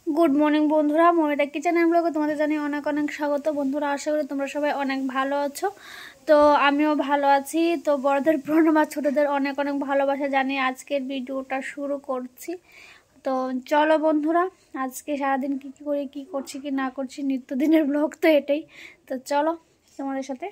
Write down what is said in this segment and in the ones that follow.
Good morning বন্ধুরা, Momita kitchen ব্লগে তোমাদের জানি অনেক অনেক স্বাগত। বন্ধুরা, আশা করি তোমরা সবাই অনেক ভালো আছো। তো আমিও ভালো আছি। তো বড়দের প্রণাম আর ছোটদের অনেক অনেক ভালোবাসা জানিয়ে আজকের ভিডিওটা শুরু করছি। তো চলো বন্ধুরা, আজকে সারাদিন কী কী করি, কী করছি কি না করছি, নিত্যদিনের ব্লগ তো এটাই। তো চলো তোমাদের সাথে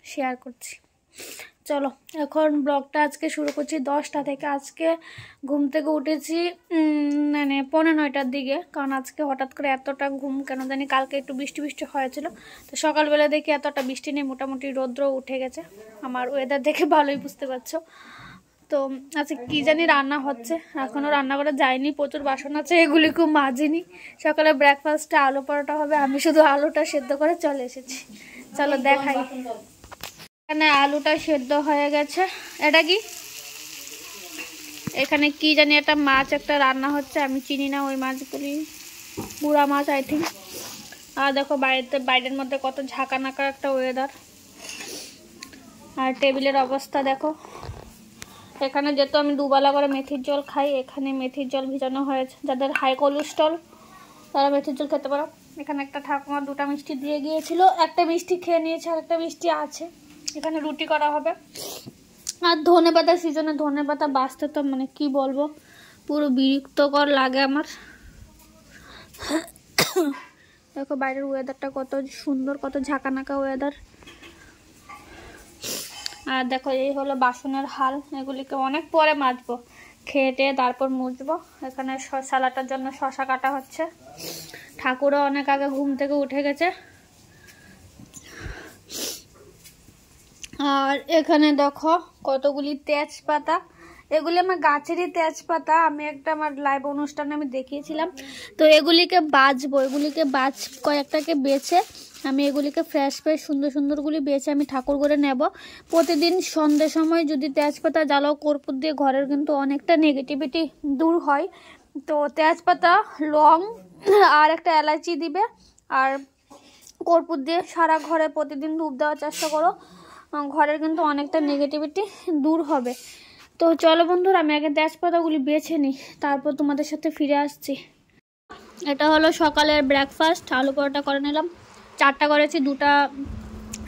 শেয়ার করছি। চলো এখন ব্লগটা আজকে শুরু করছি 10টা থেকে। আজকে ঘুম থেকে উঠেছি মানে 8:45টার দিকে, কারণ আজকে হঠাৎ করে এতটা ঘুম কেন জানি, কালকে একটু বৃষ্টি বৃষ্টি হয়েছিল। তো সকালবেলা দেখি এতটা বৃষ্টি নেই, মোটামুটি রৌদ্র উঠে গেছে। আমার ওয়েদার দেখে ভালোই বুঝতে পারছো। তো আজকে কী জানি রান্না হচ্ছে, এখনও রান্না করা যায়নি, প্রচুর বাসন আছে, এগুলি খুব মাজিনি। সকালে ব্রেকফাস্টে আলু পরোটা হবে, আমি শুধু আলুটা সেদ্ধ করে চলে এসেছি। চলো দেখাই। এখানে আলুটা সেদ্ধ হয়ে গেছে। এটা কি, এখানে কি জানি একটা মাছ একটা রান্না হচ্ছে, আমি চিনি না ওই মাছগুলি, বুড়া মাছ আই থিঙ্ক। আর দেখো বাইরের মধ্যে কত ঝাঁকানাকা একটা ওয়েদার। আর টেবিলের অবস্থা দেখো। এখানে যেহেতু আমি দুবেলা করে মেথির জল খাই, এখানে মেথির জল ভিজানো হয়েছে। যাদের হাই কোলেস্ট্রল তারা মেথির জল খেতে পারো। এখানে একটা ঠাকুমা 2টা মিষ্টি দিয়ে গিয়েছিল, একটা মিষ্টি খেয়ে নিয়েছে আর একটা মিষ্টি আছে। এখানে রুটি করা হবে। আর ধনেপাতা সিজনে ধনেপাতা বাঁচতে তো মানে কি বলবো, পুরো বিরক্তকর লাগে আমার। দেখো বাইরের ওয়েদারটা কত সুন্দর, কত ঝাঁকানাকা ওয়েদার। আর দেখো এই হলো বাসনের হাল, এগুলিকে অনেক পরে মাজবো, খেয়ে তারপর মুছবো। এখানে সালাটার জন্য শশা কাটা হচ্ছে। ঠাকুরও অনেক আগে ঘুম থেকে উঠে গেছে। আর এখানে দেখো কতগুলি তেজপাতা, এগুলি আমার গাছেরই তেজপাতা। আমি একটা আমার লাইভ অনুষ্ঠানে আমি দেখিয়েছিলাম। তো এগুলিকে বাছবো, এগুলিকে কয়েকটাকে বেছে আমি এগুলিকে ফ্রেশ সুন্দর সুন্দরগুলি বেছে আমি ঠাকুর করে নেব। প্রতিদিন সন্ধ্যের সময় যদি তেজপাতা জ্বালাও কর্পূর দিয়ে, ঘরের কিন্তু অনেকটা নেগেটিভিটি দূর হয়। তো তেজপাতা, লং আর একটা এলাচি দিবে, আর কর্পূর দিয়ে সারা ঘরে প্রতিদিন ধূপ দেওয়ার চেষ্টা করো, ঘরের কিন্তু অনেকটা নেগেটিভিটি দূর হবে। তো চলো বন্ধুরা, আমি আগে তেজপাতাগুলি বেছে নিই, তারপর তোমাদের সাথে ফিরে আসছি। এটা হলো সকালের ব্রেকফাস্ট, আলু পরোটা করে নিলাম। 4টা করেছি, 2টা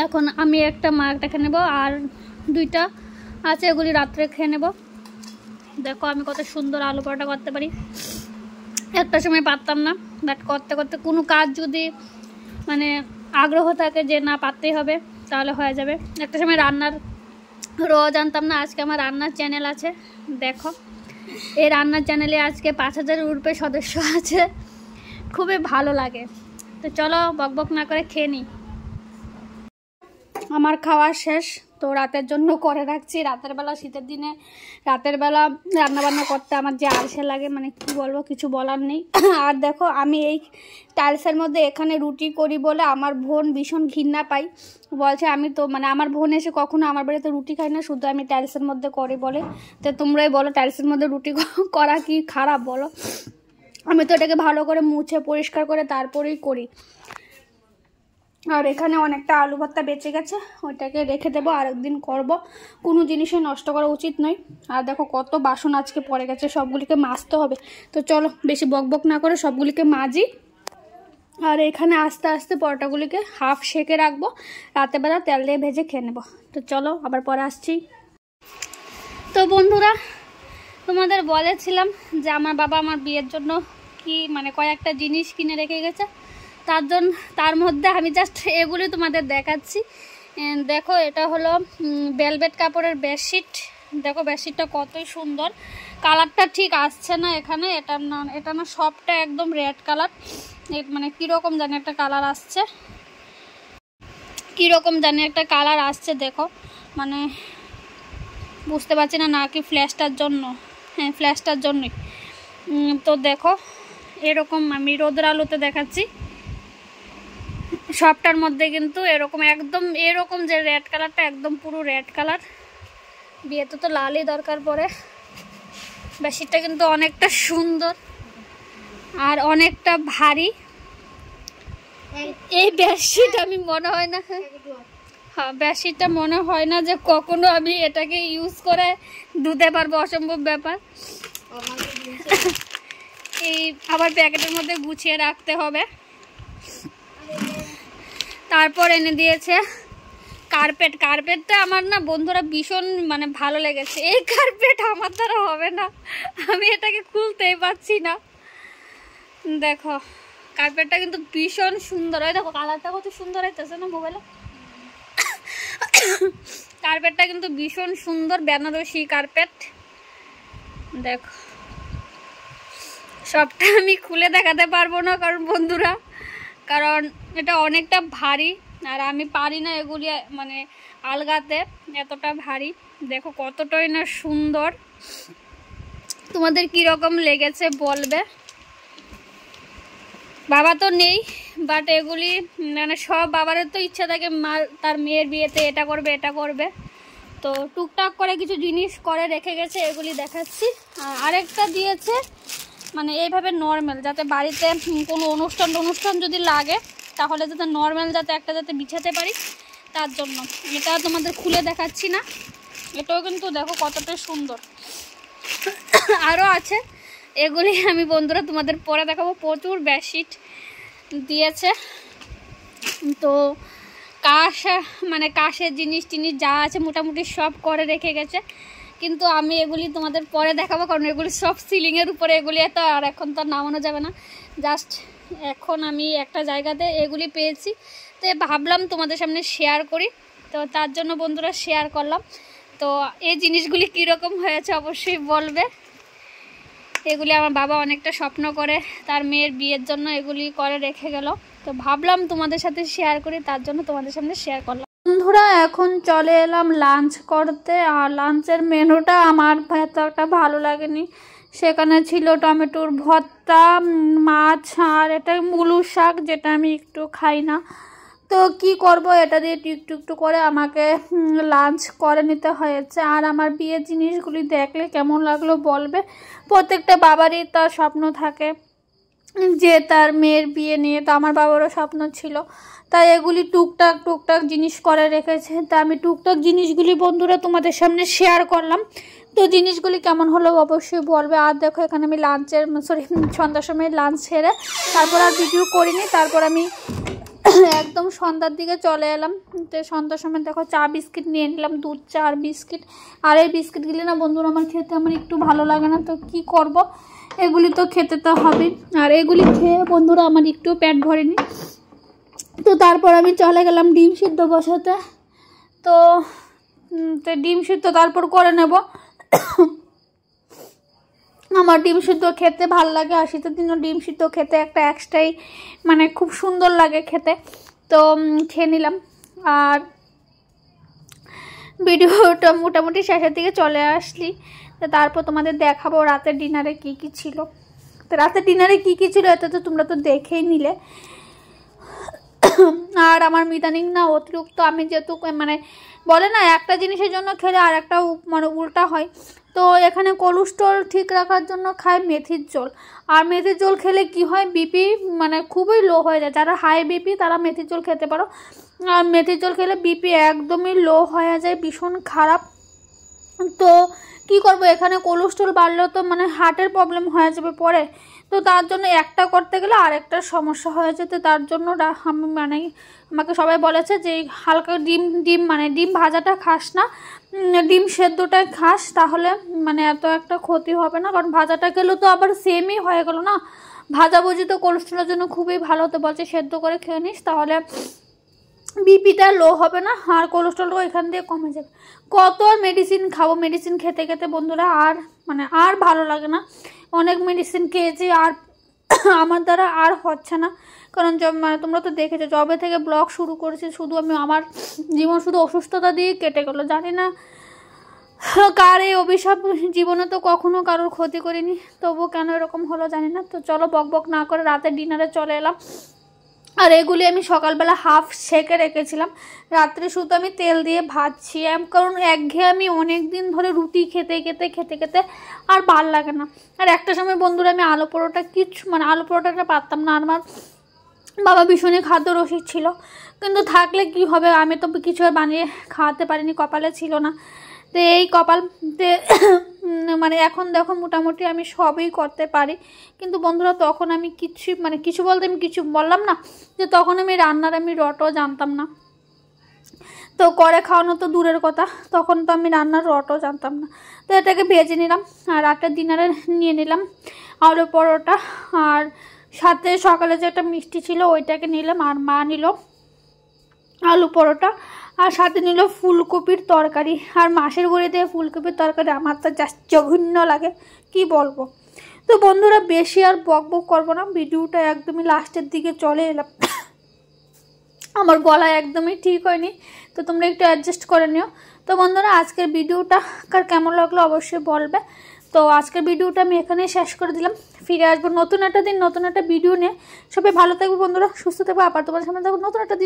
এখন আমি একটা মা একটা খেয়ে নেবো, আর 2টা আছে এগুলি রাত্রে খেয়ে নেব। দেখো আমি কত সুন্দর আলু পরোটা করতে পারি। একটা সময় পারতাম না, বাট করতে করতে কোনো কাজ যদি মানে আগ্রহ থাকে যে না পারতেই হবে, তাহলে হয়ে যাবে। একটা সময় রান্নার জানতাম না, আজকে আমার রান্নার চ্যানেল আছে। দেখো এই রান্নার চ্যানেলে আজকে 5000-এর উপরে সদস্য আছে, খুবই ভালো লাগে। তো চলো বকবক না করে খেয়ে নিই। আমার খাওয়া শেষ, তো রাতের জন্য করে রাখছি। রাতের বেলা, শীতের দিনে রাতের বেলা রান্নাবান্না করতে আমার যে আলসে লাগে, মানে কি বলবো, কিছু বলার নেই। আর দেখো আমি এই টাইলসের মধ্যে এখানে রুটি করি বলে আমার বোন ভীষণ ঘৃণা পাই, বলছে আমি তো মানে আমার বোন এসে কখনো আমার বাড়িতে রুটি খাই না, শুধু আমি টাইলসের মধ্যে করি বলে। তো তোমরাই বলো টাইলসের মধ্যে রুটি করা কি খারাপ বলো? আমি তো এটাকে ভালো করে মুছে পরিষ্কার করে তারপরেই করি। আর এখানে অনেকটা আলু ভর্তা বেঁচে গেছে, ওইটাকে রেখে দেবো, আরেকদিন করব। কোনো জিনিসই নষ্ট করা উচিত নয়। আর দেখো কত বাসন আজকে পড়ে গেছে, সবগুলিকে মাজতে হবে। তো চলো বেশি বকবক না করে সবগুলিকে মাজি। আর এখানে আস্তে আস্তে পরোটাগুলিকে হাফ সেকে রাখবো, রাতেরবেলা তেল দিয়ে ভেজে খেয়ে নেবো। তো চলো আবার পরে আসছি। তো বন্ধুরা, তোমাদের বলেছিলাম যে আমার বাবা আমার বিয়ের জন্য কি মানে কয়েকটা জিনিস কিনে রেখে গেছে, তার মধ্যে আমি জাস্ট এগুলি তোমাদের দেখাচ্ছি। দেখো এটা হলো ভেলভেট কাপড়ের বেডশিট। দেখো বেডশিটটা কতই সুন্দর, কালারটা ঠিক আসছে না এখানে, এটা না সবটা একদম রেড কালার, মানে কীরকম জানি একটা কালার আসছে, দেখো মানে বুঝতে পারছি না কি ফ্ল্যাশটার জন্য, হ্যাঁ ফ্ল্যাশটার জন্যই। তো দেখো এরকম আমি রোদের আলোতে দেখাচ্ছি, সবটার মধ্যে কিন্তু এরকম একদম এরকম যে রেড কালারটা একদম পুরো রেড কালার। বিয়েতে তো লালই দরকার পড়ে। বেডশিটটা কিন্তু অনেকটা সুন্দর আর অনেকটা ভারী। এই বেডশিট আমি মনে হয় না, হ্যাঁ বেডশিটটা মনে হয় না যে কখনো আমি এটাকে ইউজ করে ধুতে পারবো, অসম্ভব ব্যাপার। এই আবার প্যাকেটের মধ্যে গুছিয়ে রাখতে হবে। তারপর এনে দিয়েছে কার্পেট। কার্পেটটা আমার না বন্ধুরা ভীষণ মানে ভালো লেগেছে। এই কার্পেট আমার দ্বারা হবে না, আমি এটাকে খুলতেই পারছি না। দেখো কার্পেটটা কিন্তু ভীষণ সুন্দর, হয় দেখো কালারটা কত সুন্দর হইতেছে না মোবাইলে। কার্পেটটা কিন্তু ভীষণ সুন্দর, বেনারসি কার্পেট। দেখো সবটা আমি খুলে দেখাতে পারবো না কারণ বন্ধুরা, কারণ এটা অনেকটা ভারী আর আমি পারি না এগুলি মানে আলগাতে, এতটা ভারী। দেখো কতটাই না সুন্দর, তোমাদের কীরকম লেগেছে বলবে। বাবা তো নেই, বাট এগুলি মানে সব বাবারের তো ইচ্ছা থাকে মা তার মেয়ের বিয়েতে এটা করবে এটা করবে, তো টুকটাক করে কিছু জিনিস করে রেখে গেছে, এগুলি দেখাচ্ছি। আর আরেকটা দিয়েছে মানে এইভাবে নর্মাল, যাতে বাড়িতে কোনো অনুষ্ঠান যদি লাগে তাহলে যাতে নর্মাল যাতে একটা যাতে বিছাতে পারি তার জন্য। এটা তোমাদের খুলে দেখাচ্ছি না, এটাও কিন্তু দেখো কতটা সুন্দর। আরও আছে, এগুলি আমি বন্ধুরা তোমাদের পরে দেখাবো। প্রচুর বেডশিট দিয়েছে, তো কাশ মানে কাশের জিনিস টিনিস যা আছে মোটামুটি সব করে রেখে গেছে, কিন্তু আমি এগুলি তোমাদের পরে দেখাবো কারণ এগুলি সব সিলিংয়ের উপরে, এগুলি তো আর এখন তো নামানো যাবে না। জাস্ট এখন আমি একটা জায়গাতে এগুলি পেয়েছি, তো ভাবলাম তোমাদের সামনে শেয়ার করি, তো তার জন্য বন্ধুরা শেয়ার করলাম। তো এই জিনিসগুলি কীরকম হয়েছে অবশ্যই বলবে। এগুলি আমার বাবা অনেকটা স্বপ্ন করে তার মেয়ের বিয়ের জন্য এগুলি করে রেখে গেল, তো ভাবলাম তোমাদের সাথে শেয়ার করি, তার জন্য তোমাদের সামনে শেয়ার করলাম। বন্ধুরা এখন চলে এলাম লাঞ্চ করতে, আর লাঞ্চের মেনুটা আমার এত একটা ভালো লাগেনি। সেখানে ছিল টমেটোর ভর্তা, মাছ, আর এটা মুলো শাক যেটা আমি একটু খাই না, তো কি করব এটা দিয়ে একটু করে আমাকে লাঞ্চ করে নিতে হয়েছে। আর আমার বিয়ের জিনিসগুলি দেখলে কেমন লাগলো বলবে। প্রত্যেকটা বাবারই তার স্বপ্ন থাকে যে তার মেয়ের বিয়ে নিয়ে, তো আমার বাবারও স্বপ্ন ছিল, তাই এগুলি টুকটাক জিনিস করে রেখেছে। তা আমি টুকটাক জিনিসগুলি বন্ধুরা তোমাদের সামনে শেয়ার করলাম, তো জিনিসগুলি কেমন হলো অবশ্যই বলবে। আর দেখো এখানে আমি সন্ধ্যার সময় লাঞ্চ সেরে তারপর আর ভিডিও করিনি, তারপর আমি একদম সন্ধ্যার দিকে চলে এলাম। তো সন্ধ্যার সময় দেখো চা বিস্কিট নিয়ে নিলাম, দুধ চা আর বিস্কিট। আর এই বিস্কিটগুলি না বন্ধুরা আমার খেতে আমার একটু ভালো লাগে না, তো কি করব, এগুলি তো খেতে তো হবে। আর এগুলি খেয়ে বন্ধুরা আমার একটু পেট ভরেনি, তো তারপর আমি চলে গেলাম ডিম সিদ্ধ বসাতে। তো ডিম সিদ্ধ তারপর করে নেব। আমার ডিম সিদ্ধ খেতে ভালো লাগে, আর শীতের দিনও ডিম সিদ্ধ খেতে একটা এক্সট্রাই মানে খুব সুন্দর লাগে খেতে, তো খেয়ে নিলাম। আর ভিডিওটা মোটামুটি শেষের দিকে চলে আসলি, তো তারপর তোমাদের দেখাবো রাতের ডিনারে কি কি ছিল। তো রাতের ডিনারে কি কি ছিল এটা তো তোমরা তো দেখেই নিলে। আর আমার ইদানিং না অতিরিক্ত আমি যেহেতু মানে বলে না একটা জিনিসের জন্য খেলে আর একটা মানে উল্টা হয়, তো এখানে কোলেস্ট্রল ঠিক রাখার জন্য খাই মেথির জল। আর মেথির জল খেলে কি হয়, বিপি মানে খুবই লো হয়ে যায়। যারা হাই বিপি তারা মেথির জল খেতে পারো, আর মেথির জল খেলে বিপি একদমই লো হয়ে যায়, ভীষণ খারাপ। তো কি করব, এখানে কোলেস্ট্রল বাড়লেও তো মানে হার্টের প্রবলেম হয়ে যাবে পরে, তো তার জন্য একটা করতে গেলে আরেকটা সমস্যা হয়ে যেতে, তার জন্য আমি মানে আমাকে সবাই বলেছে যে হালকা ডিম মানে ডিম ভাজাটা খাস না, ডিম সেদ্ধটা খাস, তাহলে মানে এত একটা ক্ষতি হবে না। কারণ ভাজাটা খেলেও তো আবার সেমই হয়ে গেল না, ভাজাভুজি তো কোলেস্ট্রলের জন্য খুবই ভালো, তো বলছে সেদ্ধ করে খেয়ে নিস, তাহলে বিপিটা লো হবে না আর কোলেস্ট্রলটাও এখান দিয়ে কমে যাবে। কত আর মেডিসিন খাবো, মেডিসিন খেতে খেতে বন্ধুরা আর মানে আর ভালো লাগে না। অনেক মেডিসিন খেয়েছি আর আমার দ্বারা আর হচ্ছে না, কারণ মানে তোমরা তো দেখেছো জবে থেকে ব্লগ শুরু করেছি, শুধু আমি আমার জীবন শুধু অসুস্থতা দিয়ে কেটে গেলো। জানি না কার এই অভিশাপ, জীবনে তো কখনো কারোর ক্ষতি করিনি, তবুও কেন এরকম হলো জানি না। তো চলো বক না করে রাতের ডিনারে চলে এলাম। আর এগুলি আমি সকালবেলা হাফ সেকে রেখেছিলাম, রাত্রে শুধু আমি তেল দিয়ে ভাজছি, কারণ একঘেয়ে আমি অনেক দিন ধরে রুটি খেতে আর ভাল লাগে না। আর একটা সময় বন্ধুরা আমি আলু পরোটা মানে আলু পরোটাটা পারতাম না, আমার বাবা ভীষণই খাদ্য রসিক ছিল, কিন্তু থাকলে কি হবে, আমি তো কিছু বানিয়ে খাওয়াতে পারিনি, কপালে ছিল না। তো তো এই কপালতে মানে এখন দেখো মোটামুটি আমি সবই করতে পারি। কিন্তু বন্ধুরা তখন আমি কিছু বলতে আমি কিছু বললাম না, যে তখন আমি রান্নার রটও জানতাম না। তো করে খাওয়ানো তো দূরের কথা, তখন তো আমি রান্নার রটও জানতাম না। তো এটাকে ভেজে নিলাম, আর রাতের ডিনারে নিয়ে নিলাম আলু পরোটা, আর সাথে সকালে যে একটা মিষ্টি ছিল ওইটাকে নিলাম, আর মা নিল আলু পরোটা, আর সাথে নিল ফুলকপির তরকারি। আর মাসের গুঁড়ি দিয়ে ফুলকপির তরকারি আমার তো জাস্ট জঘন্য লাগে, কি বলবো। তো বন্ধুরা বেশি আর বক বক করবো না, ভিডিওটা একদমই লাস্টের দিকে চলে এলাম। আমার গলা একদমই ঠিক হয়নি, তো তোমরা একটু অ্যাডজাস্ট করে নিও। তো বন্ধুরা আজকের ভিডিওটা কার কেমন লাগলো অবশ্যই বলবে। তো আজকের ভিডিওটা আমি এখানেই শেষ করে দিলাম। ফিরে আসবো নতুন একটা দিন নতুন একটা ভিডিও নিয়ে। সবাই ভালো থাকবে বন্ধুরা, সুস্থ থাকবে। আবার তোমার সামনে থাকবো নতুন একটা দিন।